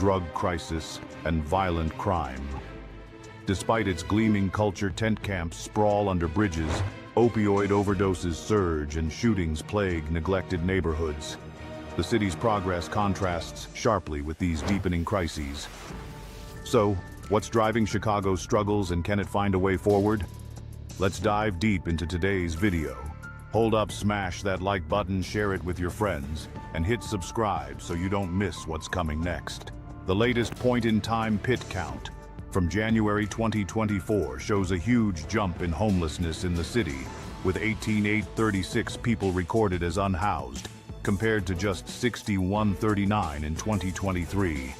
drug crisis and violent crime. Despite its gleaming culture, tent camps sprawl under bridges, opioid overdoses surge, and shootings plague neglected neighborhoods. The city's progress contrasts sharply with these deepening crises. So, what's driving Chicago's struggles, and can it find a way forward? Let's dive deep into today's video. Hold up, smash that like button, share it with your friends, and hit subscribe so you don't miss what's coming next. The latest point-in-time PIT count from January 2024 shows a huge jump in homelessness in the city, with 18,836 people recorded as unhoused, compared to just 6,139 in 2023.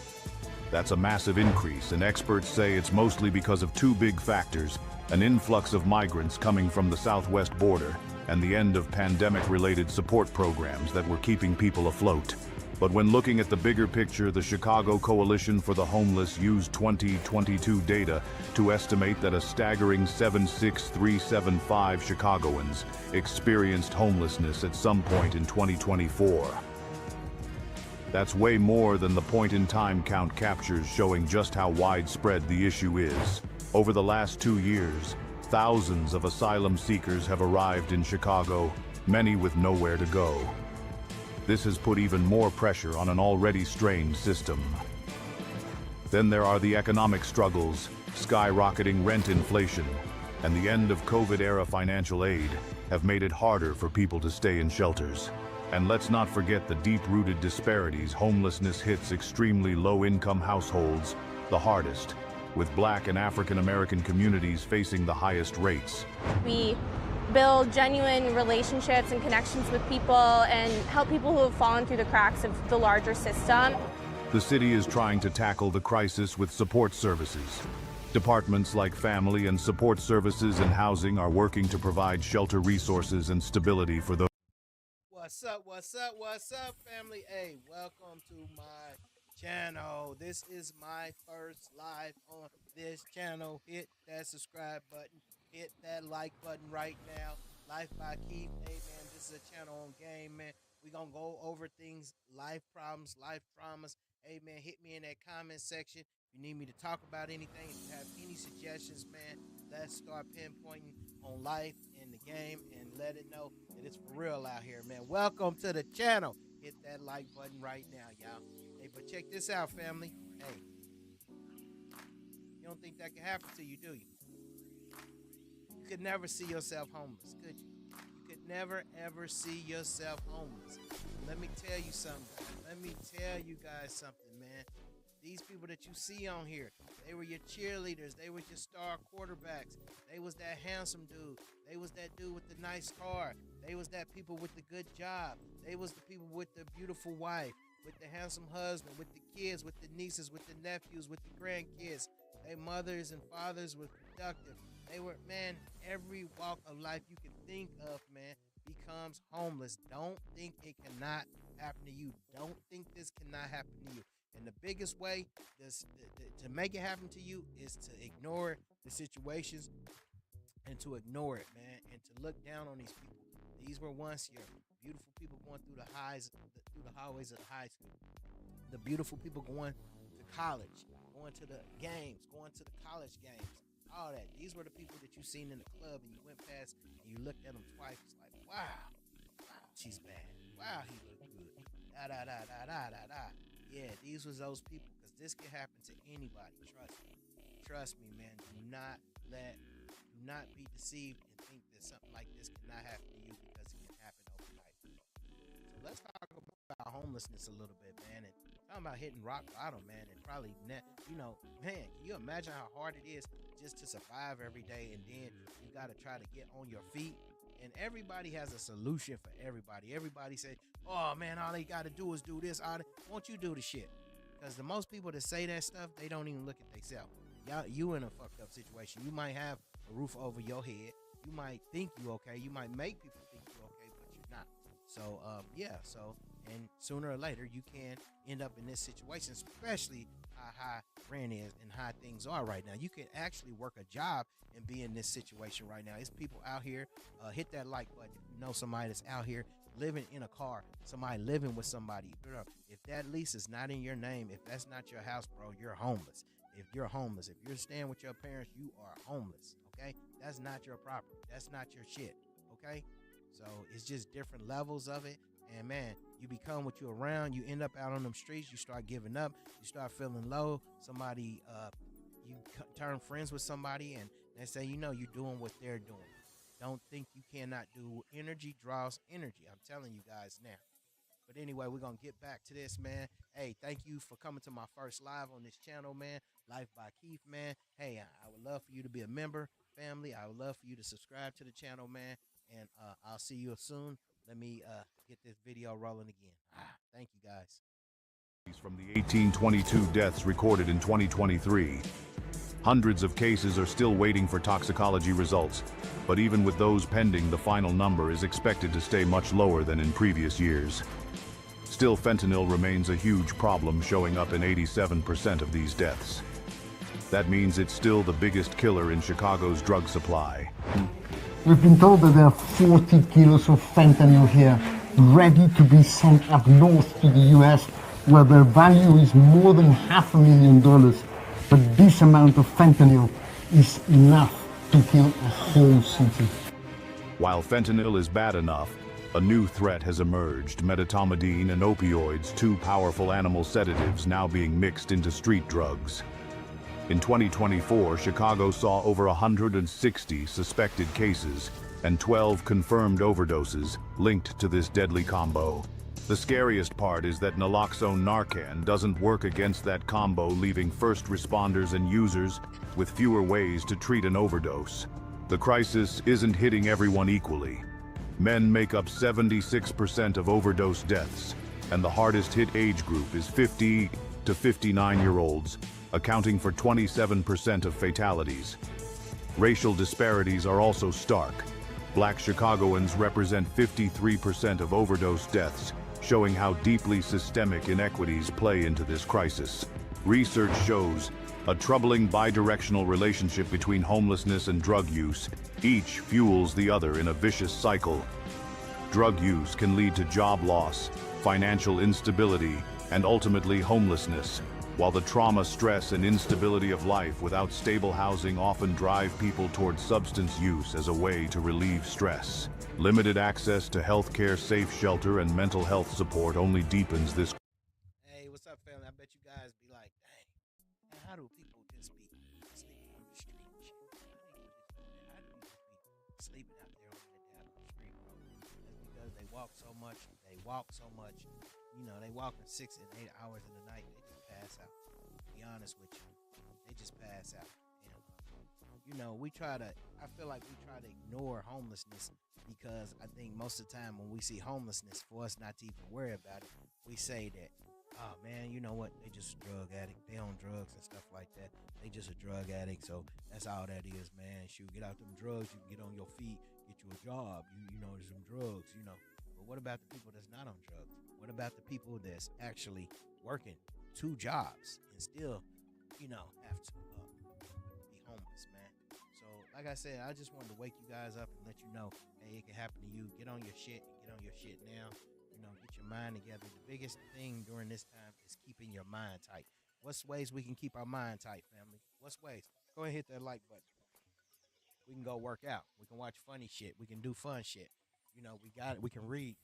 That's a massive increase, and experts say it's mostly because of two big factors: an influx of migrants coming from the southwest border, and the end of pandemic-related support programs that were keeping people afloat. But when looking at the bigger picture, the Chicago Coalition for the Homeless used 2022 data to estimate that a staggering 76,375 Chicagoans experienced homelessness at some point in 2024. That's way more than the point-in-time count captures, showing just how widespread the issue is. Over the last 2 years, thousands of asylum seekers have arrived in Chicago, many with nowhere to go. This has put even more pressure on an already strained system. Then there are the economic struggles, skyrocketing rent inflation, and the end of COVID-era financial aid have made it harder for people to stay in shelters. And let's not forget the deep-rooted disparities. Homelessness hits extremely low-income households the hardest, with Black and African American communities facing the highest rates. We build genuine relationships and connections with people and help people who have fallen through the cracks of the larger system. The city is trying to tackle the crisis with support services. Departments like Family and Support Services and Housing are working to provide shelter resources and stability for those. What's up, family? Hey, welcome to my channel. This is my first live on this channel. Hit that subscribe button. Hit that like button right now. Life by Keith. Hey, man, this is a channel on game, man. We're going to go over things, life problems, life traumas. Hey, man, hit me in that comment section. If you need me to talk about anything, if you have any suggestions, man, let's start pinpointing on life in the game and let it know that it's for real out here, man. Welcome to the channel. Hit that like button right now, y'all. Hey, but check this out, family. Hey, you don't think that can happen to you, do you? You could never see yourself homeless, could you? You could never, ever see yourself homeless. Let me tell you something. Let me tell you guys something, man. These people that you see on here, they were your cheerleaders. They were your star quarterbacks. They was that handsome dude. They was that dude with the nice car. They was that people with the good job. They was the people with the beautiful wife, with the handsome husband, with the kids, with the nieces, with the nephews, with the grandkids. Their mothers and fathers were productive. They were, man, every walk of life you can think of, man, becomes homeless. Don't think it cannot happen to you. Don't think this cannot happen to you. And the biggest way to make it happen to you is to ignore the situations and to ignore it, man, and to look down on these people. These were once your beautiful people going through the highways of the high school. The beautiful people going to college, going to the games, going to the college games, all that. These were the people that you seen in the club and you went past and you looked at them twice. It's like, wow, she's bad. Wow, he looked good. Yeah, these was those people, because this can happen to anybody. Trust me, man. Do not be deceived and think that something like this cannot happen to you, because it can happen overnight. So let's talk about homelessness a little bit, man, and talking about hitting rock bottom, man, and probably man, can you imagine how hard it is just to survive every day, and then you got to try to get on your feet? And everybody has a solution for everybody. Everybody say, oh, man, all they got to do is do this. Won't you do the shit? Because the most people that say that stuff, they don't even look at themselves. You in a fucked up situation. You might have a roof over your head. You might think you okay. You might make people think you're okay, but you're not. So, and sooner or later, you can end up in this situation, especially how high rent is and how things are right now. You can actually work a job and be in this situation right now. It's people out here. Hit that like button if you know somebody that's out here living in a car, somebody living with somebody. Bro, if that lease is not in your name, if that's not your house, bro, you're homeless. If you're homeless, if you're staying with your parents, you are homeless. Okay, that's not your property. That's not your shit. Okay, so it's just different levels of it. And man, you become what you're around. You end up out on them streets. You start giving up. You start feeling low. Somebody, you turn friends with somebody, and they say, you know, you're doing what they're doing. Don't think you cannot do. Energy draws energy. I'm telling you guys now. But anyway, we're going to get back to this, man. Hey, thank you for coming to my first live on this channel, man. Life by Keith, man. Hey, I would love for you to be a member, family. I would love for you to subscribe to the channel, man. And I'll see you soon. Let me get this video rolling again. Thank you, guys. From the 1822 deaths recorded in 2023. Hundreds of cases are still waiting for toxicology results, but even with those pending, the final number is expected to stay much lower than in previous years. Still, fentanyl remains a huge problem, showing up in 87% of these deaths. That means it's still the biggest killer in Chicago's drug supply. We've been told that there are 40 kilos of fentanyl here, ready to be sent up north to the US, where their value is more than $500,000. But this amount of fentanyl is enough to kill a whole city. While fentanyl is bad enough, a new threat has emerged: medetomidine and opioids, two powerful animal sedatives now being mixed into street drugs. In 2024, Chicago saw over 160 suspected cases and 12 confirmed overdoses linked to this deadly combo. The scariest part is that naloxone Narcan doesn't work against that combo, leaving first responders and users with fewer ways to treat an overdose. The crisis isn't hitting everyone equally. Men make up 76% of overdose deaths, and the hardest hit age group is 50 to 59-year-olds, accounting for 27% of fatalities. Racial disparities are also stark. Black Chicagoans represent 53% of overdose deaths, showing how deeply systemic inequities play into this crisis. Research shows a troubling bidirectional relationship between homelessness and drug use. Each fuels the other in a vicious cycle. Drug use can lead to job loss, financial instability, and ultimately homelessness, while the trauma, stress, and instability of life without stable housing often drive people towards substance use as a way to relieve stress. Limited access to healthcare, safe shelter, and mental health support only deepens this. Hey, what's up, family? I bet you guys be like, dang, man, how do people just be sleeping on the street and shit? How do you just be sleeping out there on the street, bro? That's because they walk so much. You know, they walk in 6 and 8 hours in the night. They just pass out. To be honest with you, they just pass out. And, you know, I feel like we try to ignore homelessness, because I think most of the time when we see homelessness, for us not to even worry about it, we say that, oh man, you know what, they just a drug addict, they on drugs and stuff like that, they just a drug addict, so that's all that is, man. Shoot, get out them drugs, you can get on your feet, get you a job, you know, there's some drugs, you know. But what about the people that's not on drugs? What about the people that's actually working 2 jobs and still, you know, have to be homeless, man? So, like I said, I just wanted to wake you guys up and let you know, hey, it can happen to you. Get on your shit and get on your shit now. You know, get your mind together. The biggest thing during this time is keeping your mind tight. What's ways we can keep our mind tight, family? What's ways? Go ahead and hit that like button. We can go work out. We can watch funny shit. We can do fun shit. You know, we can read.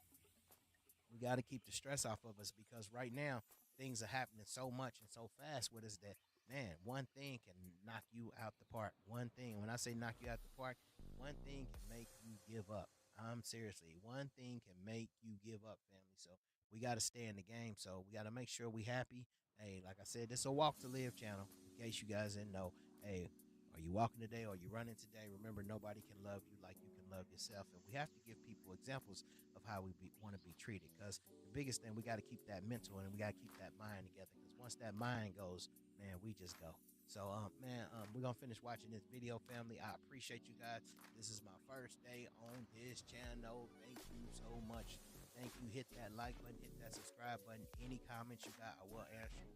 We got to keep the stress off of us, because right now things are happening so much and so fast with us that, man, one thing can knock you out the park. One thing, when I say knock you out the park, one thing can make you give up. I'm seriously, one thing can make you give up, family. So we got to stay in the game. So we got to make sure we happy. Hey, like I said, this is a Walk to Live channel, in case you guys didn't know. Hey, are you walking today? Or are you running today? Remember, nobody can love you like you can love yourself. And we have to give people examples of how we want to be treated. Because the biggest thing, we got to keep that mental and we got to keep that mind together. Because once that mind goes, man, we just go. So, man, we're going to finish watching this video, family. I appreciate you guys. This is my first day on this channel. Thank you so much. Thank you. Hit that like button, hit that subscribe button. Any comments you got, I will answer.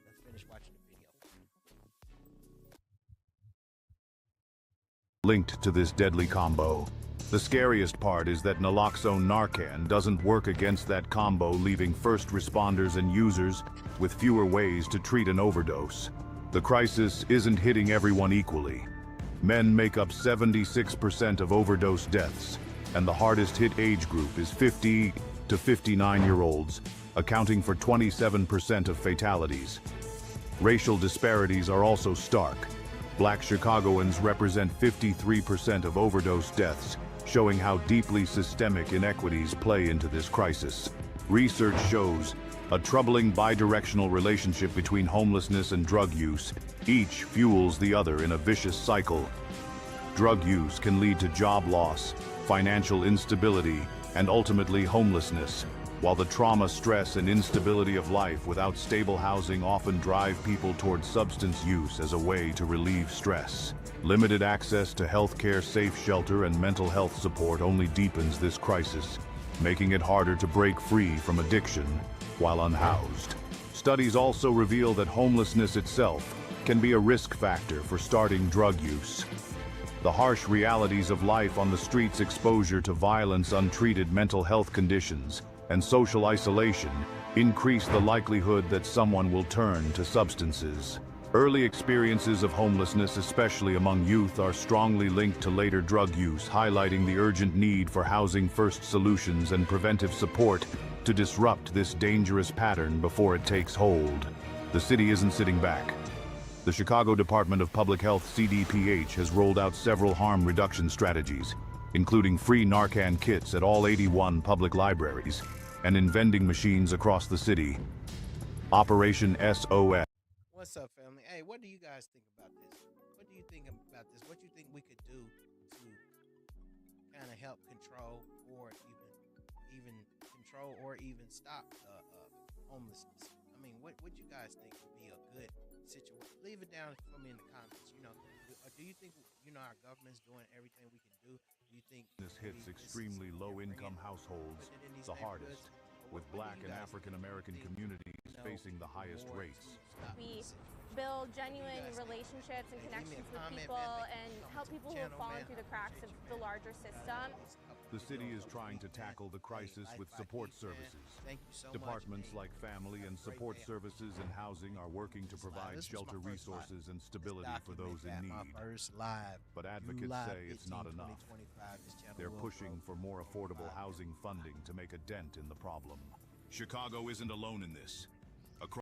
Let's finish watching the video. Linked to this deadly combo. The scariest part is that naloxone Narcan doesn't work against that combo, leaving first responders and users with fewer ways to treat an overdose. The crisis isn't hitting everyone equally. Men make up 76% of overdose deaths, and the hardest hit age group is 50 to 59-year-olds, accounting for 27% of fatalities. Racial disparities are also stark. Black Chicagoans represent 53% of overdose deaths, showing how deeply systemic inequities play into this crisis. Research shows a troubling bidirectional relationship between homelessness and drug use. Each fuels the other in a vicious cycle. Drug use can lead to job loss, financial instability, and ultimately homelessness, while the trauma, stress, and instability of life without stable housing often drive people towards substance use as a way to relieve stress. Limited access to healthcare, safe shelter, and mental health support only deepens this crisis, making it harder to break free from addiction while unhoused. Studies also reveal that homelessness itself can be a risk factor for starting drug use. The harsh realities of life on the streets, exposure to violence, untreated mental health conditions, and social isolation increase the likelihood that someone will turn to substances. Early experiences of homelessness, especially among youth, are strongly linked to later drug use, highlighting the urgent need for housing-first solutions and preventive support to disrupt this dangerous pattern before it takes hold. The city isn't sitting back. The Chicago Department of Public Health, CDPH, has rolled out several harm reduction strategies, including free Narcan kits at all 81 public libraries and in vending machines across the city. Operation SOS. What's up, family? Hey, what do you guys think about this? What do you think about this? What do you think we could do to kind of help control or even stop homelessness? I mean, what you guys think would be a good situation? Leave it down for me in the comments. Do you think our government's doing everything we can do? Do you think This hits extremely low-income households the hardest, with Black and African American communities facing the highest rates. We build genuine relationships and connections with people and help people who have fallen through the cracks of the larger system. The city is trying to tackle the crisis with support services. Departments like Family and Support Services and Housing are working to provide shelter resources and stability for those in need. But advocates say it's not enough. They're pushing for more affordable housing funding to make a dent in the problem. Chicago isn't alone in this.